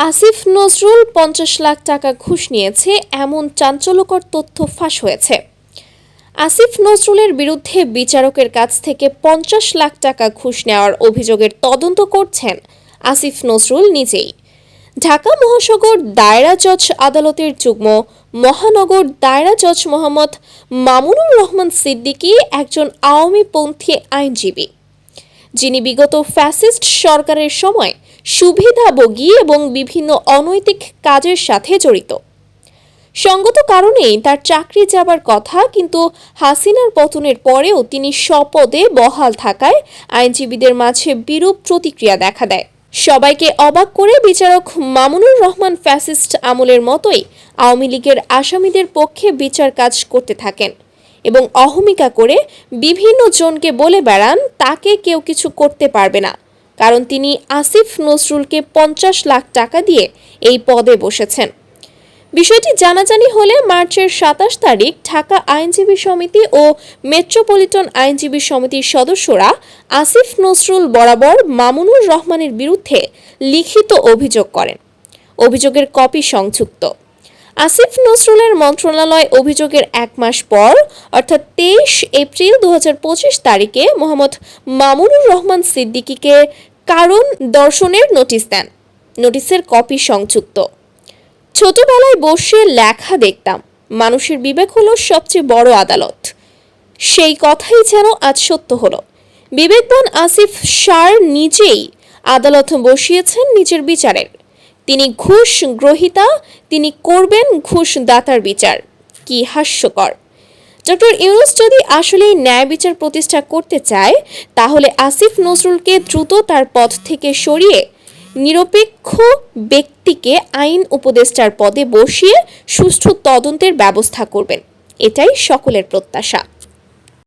আসিফ নজরুল ৫০ লাখ টাকা ঘুষ নিয়েছে এমন চাঞ্চল্যকর তথ্য ফাঁস হয়েছে। আসিফ নজরুলের বিরুদ্ধে বিচারকের কাছ থেকে ৫০ লাখ টাকা ঘুষ নেওয়ার অভিযোগের তদন্ত করছেন আসিফ নজরুল নিজেই। ঢাকা মহানগর দায়রা জজ আদালতের যুগ্ম মহানগর দায়রা জজ মোহাম্মদ মামুনুর রহমান সিদ্দিকী একজন আওয়ামীপন্থী আইনজীবী, যিনি বিগত ফ্যাসিস্ট সরকারের সময় সুবিধাভোগী এবং বিভিন্ন অনৈতিক কাজের সাথে জড়িত। সঙ্গত কারণেই তার চাকরি যাবার কথা, কিন্তু হাসিনার পতনের পরেও তিনি স্বপদে বহাল থাকায় আইনজীবীদের মাঝে বিরূপ প্রতিক্রিয়া দেখা দেয়। সবাইকে অবাক করে বিচারক মামুনুর রহমান ফ্যাসিস্ট আমলের মতোই আওয়ামী লীগের আসামিদের পক্ষে বিচার কাজ করতে থাকেন এবং অহমিকা করে বিভিন্ন জনকে বলে বেড়ান তাকে কেউ কিছু করতে পারবে না, কারণ তিনি আসিফ নজরুলকে ৫০ লাখ টাকা দিয়ে এই পদে বসেছেন। বিষয়টি জানাজানি হলে মার্চের ২৭ তারিখ ঢাকা আইনজীবী সমিতি ও মেট্রোপলিটন আইনজীবী সমিতির সদস্যরা আসিফ নজরুল বরাবর মামুনুর রহমানের বিরুদ্ধে লিখিত অভিযোগ করেন। অভিযোগের কপি সংযুক্ত। আসিফ নজরুলের মন্ত্রণালয় অভিযোগের ১ মাস পর অর্থাৎ ২৩ এপ্রিল ২০২৫ তারিখে মোহাম্মদ মামুনুর রহমান সিদ্দিকীকে কারণ দর্শনের নোটিশ দেন। নোটিশের কপি সংযুক্ত। ছোটবেলায় বসে লেখা দেখতাম, মানুষের বিবেক হলো সবচেয়ে বড় আদালত। সেই কথাই যেন আজ সত্য হলো। বিবেকবান আসিফ সার নিজেই আদালত বসিয়েছেন নিজের বিচারের। তিনি ঘুষ গ্রহীতা, তিনি করবেন ঘুষ দাতার বিচার। কি হাস্যকর! ডক্টর ইউনূস যদি আসলেই ন্যায় বিচার প্রতিষ্ঠা করতে চায়, তাহলে আসিফ নজরুলকে দ্রুত তার পদ থেকে সরিয়ে নিরপেক্ষ ব্যক্তিকে আইন উপদেষ্টার পদে বসিয়ে সুষ্ঠু তদন্তের ব্যবস্থা করবেন। এটাই সকলের প্রত্যাশা।